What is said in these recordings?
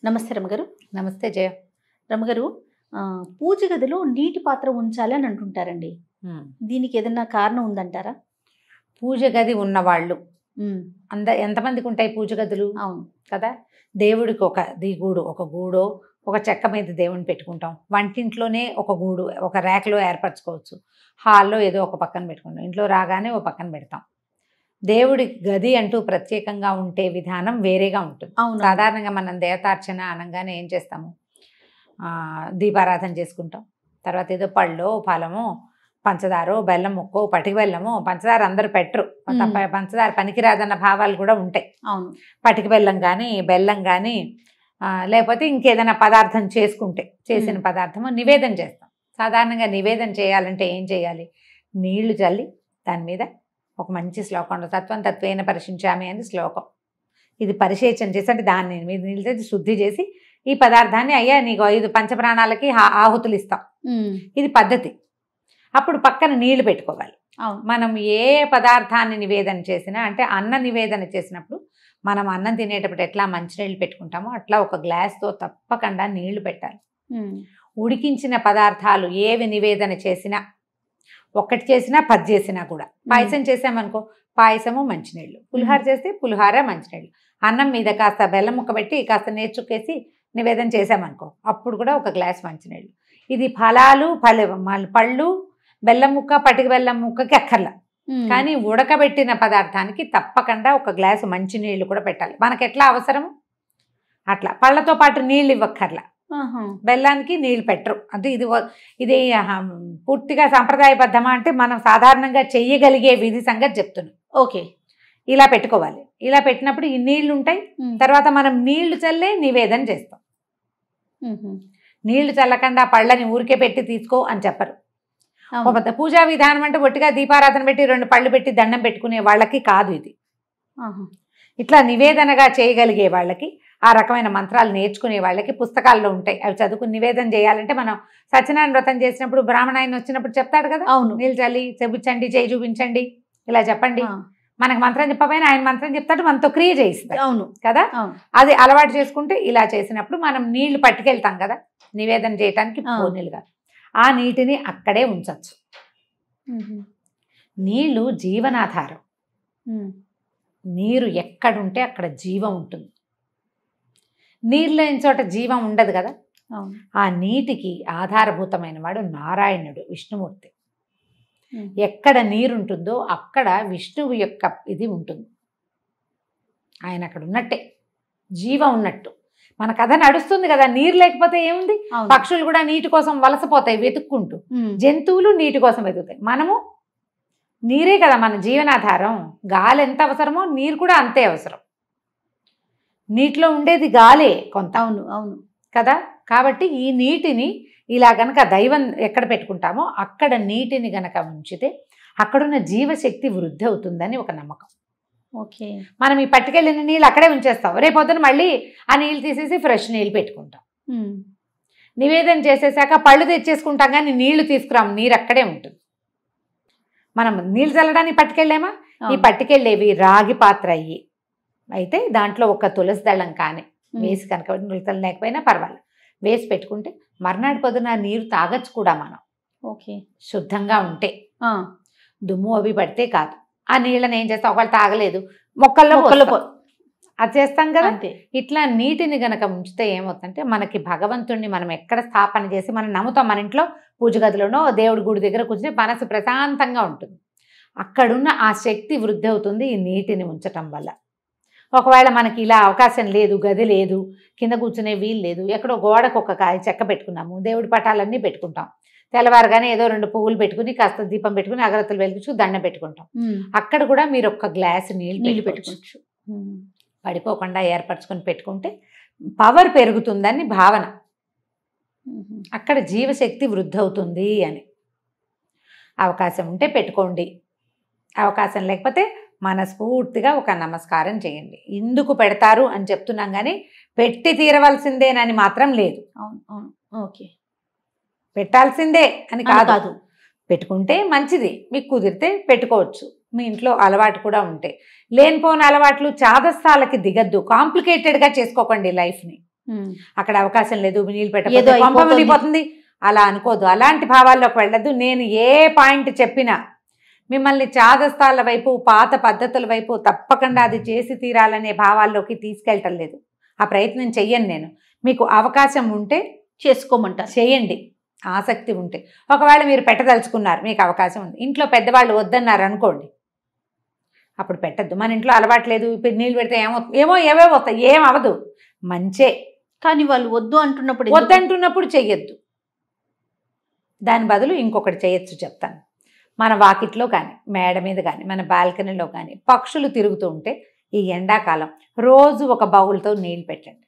నమస్తే రమగారు. నమస్తే జయ. రమగారు, పూజ గదిలో నీటి పాత్ర ఉంచాలి అని అంటుంటారండి. దీనికి ఏదైనా కారణం ఉందంటారా? పూజ గది ఉన్నవాళ్ళు ఎంతమందికి ఉంటాయి పూజ గదులు? అవును కదా. దేవుడికి ఒక గూడు, ఒక గూడో ఒక చెక్క మీద దేవుని పెట్టుకుంటాం. వంటింట్లోనే ఒక గూడు, ఒక ర్యాక్లో ఏర్పరచుకోవచ్చు. హాల్లో ఏదో ఒక పక్కన పెట్టుకుంటాం. ఇంట్లో రాగానే ఒక పక్కన పెడతాం. దేవుడి గది అంటూ ప్రత్యేకంగా ఉంటే విధానం వేరేగా ఉంటుంది. అవును. సాధారణంగా మనం దేవతార్చన అనగానే ఏం చేస్తాము? దీపారాధన చేసుకుంటాం. తర్వాత ఏదో పళ్ళో ఫలమో పంచదారో బెల్లం ముక్కో పటికి బెల్లమో, పంచదార అందరూ పెట్టరు, పంచదార పనికిరాదన్న భావాలు కూడా ఉంటాయి. అవును. పటికి బెల్లం కానీ బెల్లం కానీ లేకపోతే ఇంకేదైనా పదార్థం చేసిన పదార్థము నివేదన చేస్తాం. సాధారణంగా నివేదన చేయాలంటే ఏం చేయాలి? నీళ్లు చల్లి దాని మీద ఒక మంచి శ్లోకం ఉంటుంది. తత్వం తత్వేన పరిశించామి అని శ్లోకం. ఇది పరిశేచన చేసి అంటే దాన్ని మీద నీళ్ళు తెచ్చి శుద్ధి చేసి ఈ పదార్థాన్ని అయ్యా నీకు 5 పంచప్రాణాలకి ఆహుతులు ఇస్తాం. ఇది పద్ధతి. అప్పుడు పక్కన నీళ్లు పెట్టుకోవాలి. మనం ఏ పదార్థాన్ని నివేదన చేసినా, అంటే అన్న నివేదన చేసినప్పుడు మనం అన్నం తినేటప్పుడు ఎట్లా మంచినీళ్ళు పెట్టుకుంటామో అట్లా ఒక గ్లాస్తో తప్పకుండా నీళ్లు పెట్టాలి. ఉడికించిన పదార్థాలు ఏవి నివేదన చేసినా, ఒక్కటి చేసినా 10 చేసినా కూడా, పాయసం చేసామనుకో పాయసము మంచినీళ్ళు, పులిహార చేస్తే పులిహార మంచినీళ్ళు, అన్నం మీద కాస్త బెల్లం ముక్క పెట్టి కాస్త నేర్చుకేసి నివేదన చేసామనుకో అప్పుడు కూడా ఒక గ్లాస్ మంచినీళ్ళు. ఇది ఫలాలు పళ్ళు బెల్లం ముక్క పటిక బెల్లం ముక్కకి అక్కర్లా, కానీ ఉడకబెట్టిన పదార్థానికి తప్పకుండా ఒక గ్లాసు మంచినీళ్ళు కూడా పెట్టాలి. మనకి ఎట్లా అవసరము అట్లా. పళ్ళతో పాటు నీళ్ళు ఇవ్వక్కర్లా, బెల్లానికి నీళ్ళు పెట్టరు. అంటే ఇది పూర్తిగా సాంప్రదాయబద్ధమా అంటే మనం సాధారణంగా చెయ్యగలిగే విధి సంగతి చెప్తున్నాం. ఓకే, ఇలా పెట్టుకోవాలి. ఇలా పెట్టినప్పుడు ఈ నీళ్లు ఉంటాయి. తర్వాత మనం నీళ్లు చల్లే నివేదన చేస్తాం. నీళ్లు చల్లకుండా పళ్ళని ఊరికే పెట్టి తీసుకో అని చెప్పరు. పూజా విధానం అంటే ఒట్టిగా దీపారాధన పెట్టి 2 పళ్ళు పెట్టి దండం పెట్టుకునే వాళ్ళకి కాదు ఇది. ఇట్లా నివేదనగా చేయగలిగే వాళ్ళకి, ఆ రకమైన మంత్రాలు నేర్చుకునే వాళ్ళకి పుస్తకాల్లో ఉంటాయి. అవి చదువుకుని నివేదన చేయాలంటే మనం సత్యనారాయణ వ్రతం చేసినప్పుడు బ్రాహ్మణ ఆయన వచ్చినప్పుడు చెప్తాడు కదా, అవును, నీళ్ళు చల్లి చెబుచ్చండి, చేయి చూపించండి, ఇలా చెప్పండి. మనకు మంత్రం చెప్పకపోయినా ఆయన మంత్రం చెప్తాడు, మనతో క్రియ చేయిస్తాడు. అవును కదా. అది అలవాటు చేసుకుంటే ఇలా చేసినప్పుడు మనం నీళ్లు పట్టుకెళ్తాం కదా నివేదన చేయటానికి, నీళ్ళుగా ఆ నీటిని అక్కడే ఉంచవచ్చు. నీళ్లు జీవనాధారం. నీరు ఎక్కడుంటే అక్కడ జీవం ఉంటుంది. నీరు లేని చోట జీవం ఉండదు కదా. ఆ నీటికి ఆధారభూతమైన వాడు నారాయణుడు, విష్ణుమూర్తి. ఎక్కడ నీరుంటుందో అక్కడ విష్ణువు యొక్క ఇది ఉంటుంది. ఆయన అక్కడ ఉన్నట్టే, జీవం ఉన్నట్టు. మన కథ నడుస్తుంది కదా. నీరు లేకపోతే ఏముంది? పక్షులు కూడా నీటి కోసం వలసపోతాయి వెతుక్కుంటూ, జంతువులు నీటి కోసం వెతుకుతాయి. మనము నీరే కదా మన జీవనాధారం. గాలి ఎంత అవసరమో నీరు కూడా అంతే అవసరం. నీటిలో ఉండేది గాలే కొంత. అవును అవును కదా. కాబట్టి ఈ నీటిని ఇలా గనక దైవం ఎక్కడ పెట్టుకుంటామో అక్కడ నీటిని గనక ఉంచితే అక్కడున్న జీవశక్తి వృద్ధి అవుతుందని ఒక నమ్మకం. ఓకే, మనం ఈ పట్టుకెళ్ళిన నీళ్ళు అక్కడే ఉంచేస్తాం. రేపొద్దున మళ్ళీ ఆ నీళ్ళు తీసేసి ఫ్రెష్ నీళ్ళు పెట్టుకుంటాం. నివేదన చేసేసాక పళ్ళు తెచ్చేసుకుంటాం, కానీ నీళ్లు తీసుకురాము. నీరు అక్కడే ఉంటుంది. మనం నీళ్ళు చల్లడానికి పట్టుకెళ్ళామా? ఈ పట్టుకెళ్ళేవి రాగి పాత్ర అయ్యి అయితే దాంట్లో ఒక తులసి దళం కానీ వేసి కనుక, నులతలు లేకపోయినా పర్వాలేదు, వేసి పెట్టుకుంటే మర్నాడు పొద్దున నీరు తాగొచ్చు కూడా మనం. ఓకే, శుద్ధంగా ఉంటే. దుమ్ము అవి పడితే కాదు. ఆ నీళ్ళని ఏం చేస్తాం? ఒకళ్ళు తాగలేదు మొక్కల్లో అది చేస్తాం కదా. ఇట్లా నీటిని గనక ఉంచితే ఏమవుతుందంటే మనకి భగవంతుడిని మనం ఎక్కడ స్థాపన చేసి మనం నమ్ముతాం. మన ఇంట్లో పూజ గదిలోనో దేవుడి గుడి దగ్గర కూర్చుని మనసు ప్రశాంతంగా ఉంటుంది. అక్కడున్న ఆ శక్తి వృద్ధి అవుతుంది ఈ నీటిని ఉంచటం వల్ల. ఒకవేళ మనకి ఇలా అవకాశం లేదు, గది లేదు, కింద కూర్చునే వీలు లేదు, ఎక్కడో గోడకు ఒక కాయ చెక్క పెట్టుకున్నాము, దేవుడి పటాలన్నీ పెట్టుకుంటాం. తెల్లవారుగానే ఏదో 2 పువ్వులు పెట్టుకుని కాస్త దీపం పెట్టుకుని అగరత్తులు వెలిగించు దండం పెట్టుకుంటాం. అక్కడ కూడా మీరు ఒక గ్లాసు నీళ్ళు పెట్టుకోవచ్చు. పడిపోకుండా ఏర్పరచుకొని పెట్టుకుంటే పవర్ పెరుగుతుందని భావన. అక్కడ జీవశక్తి వృద్ధి అవుతుంది అని. అవకాశం ఉంటే పెట్టుకోండి, అవకాశం లేకపోతే మనస్ఫూర్తిగా ఒక నమస్కారం చేయండి. ఎందుకు పెడతారు అని చెప్తున్నాం, కానీ పెట్టి తీరవలసిందేనని మాత్రం లేదు. ఓకే, పెట్టాల్సిందే అని కాదు. పెట్టుకుంటే మంచిది, మీకు కుదిరితే పెట్టుకోవచ్చు. మీ ఇంట్లో అలవాటు కూడా ఉంటే. లేనిపోని అలవాట్లు చాదస్తాలకి దిగద్దు, కాంప్లికేటెడ్గా చేసుకోకండి లైఫ్ని. అక్కడ అవకాశం లేదు, నీళ్ళు ఏదో పెట్టకపోతే కొంప అయిపోతుంది. మునిగిపోతుంది అలా అనుకోదు. అలాంటి భావాల్లోకి వెళ్ళదు. నేను ఏ పాయింట్ చెప్పినా మిమ్మల్ని చాదస్తాల వైపు, పాత పద్ధతుల వైపు తప్పకుండా అది చేసి తీరాలనే భావాల్లోకి తీసుకెళ్ళటం లేదు. ఆ ప్రయత్నం చెయ్యను నేను. మీకు అవకాశం ఉంటే చేసుకోమంటారు. చేయండి, ఆసక్తి ఉంటే. ఒకవేళ మీరు పెట్టదలుచుకున్నారు, మీకు అవకాశం ఉంది, ఇంట్లో పెద్దవాళ్ళు వద్దన్నారు అనుకోండి, అప్పుడు పెట్టద్దు. మన ఇంట్లో అలవాట్లేదు, ఇప్పుడు నీళ్ళు పెడితే ఏవో వస్తాయి, ఏం అవ్వదు, మంచే. కానీ వాళ్ళు వద్దు అంటున్నప్పుడు ఎందుకు? వద్దంటున్నప్పుడు చెయ్యొద్దు. దాని బదులు ఇంకొకటి చేయొచ్చు, చెప్తాను. మన వాకిట్లో కానీ, మేడ మీద కానీ, మన బాల్కనీలో కానీ పక్షులు తిరుగుతూ ఉంటే ఈ ఎండాకాలం రోజు ఒక బౌల్తో నీళ్ళు పెట్టండి.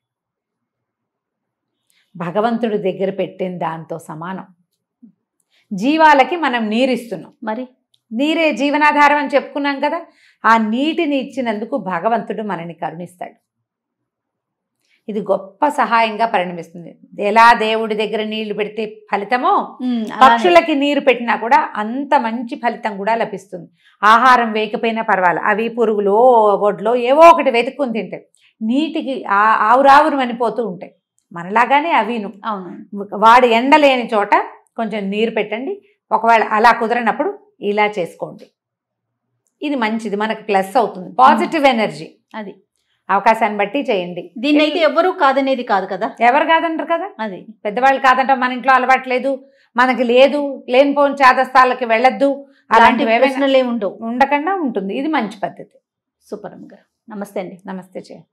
భగవంతుడి దగ్గర పెట్టిన దాంతో సమానం. జీవాలకి మనం నీరిస్తున్నాం, మరి నీరే జీవనాధారం అని చెప్పుకున్నాం కదా. ఆ నీటిని ఇచ్చినందుకు భగవంతుడు మనని కరుణిస్తాడు. ఇది గొప్ప సహాయంగా పరిణమిస్తుంది. ఎలా దేవుడి దగ్గర నీళ్లు పెడితే ఫలితమో పక్షులకి నీరు పెట్టినా కూడా అంత మంచి ఫలితం కూడా లభిస్తుంది. ఆహారం వేయకపోయినా పర్వాలేదు, అవి పురుగులో ఒడ్లో ఏవో ఒకటి వెతుక్కుని తింటాయి. నీటికి ఆవురావురు అనిపోతూ ఉంటాయి. మనలాగానే అవిను. అవును. వాడు ఎండలేని చోట కొంచెం నీరు పెట్టండి. ఒకవేళ అలా కుదరనప్పుడు ఇలా చేసుకోండి. ఇది మంచిది, మనకు ప్లస్ అవుతుంది, పాజిటివ్ ఎనర్జీ. అది అవకాశాన్ని బట్టి చేయండి. దీన్ని అయితే ఎవరు కాదనేది కాదు కదా. ఎవరు కాదంటారు కదా. అది పెద్దవాళ్ళు కాదంట, మన ఇంట్లో అలవాట్లేదు, మనకి లేదు, లేనిపోని చాదస్తాలకి వెళ్ళొద్దు, అలాంటివి ప్రశ్నలే ఉండవు, ఉండకుండా ఉంటుంది. ఇది మంచి పద్ధతి. సూపర్ అమ్మ గారు. నమస్తే అండి. నమస్తే చేయండి.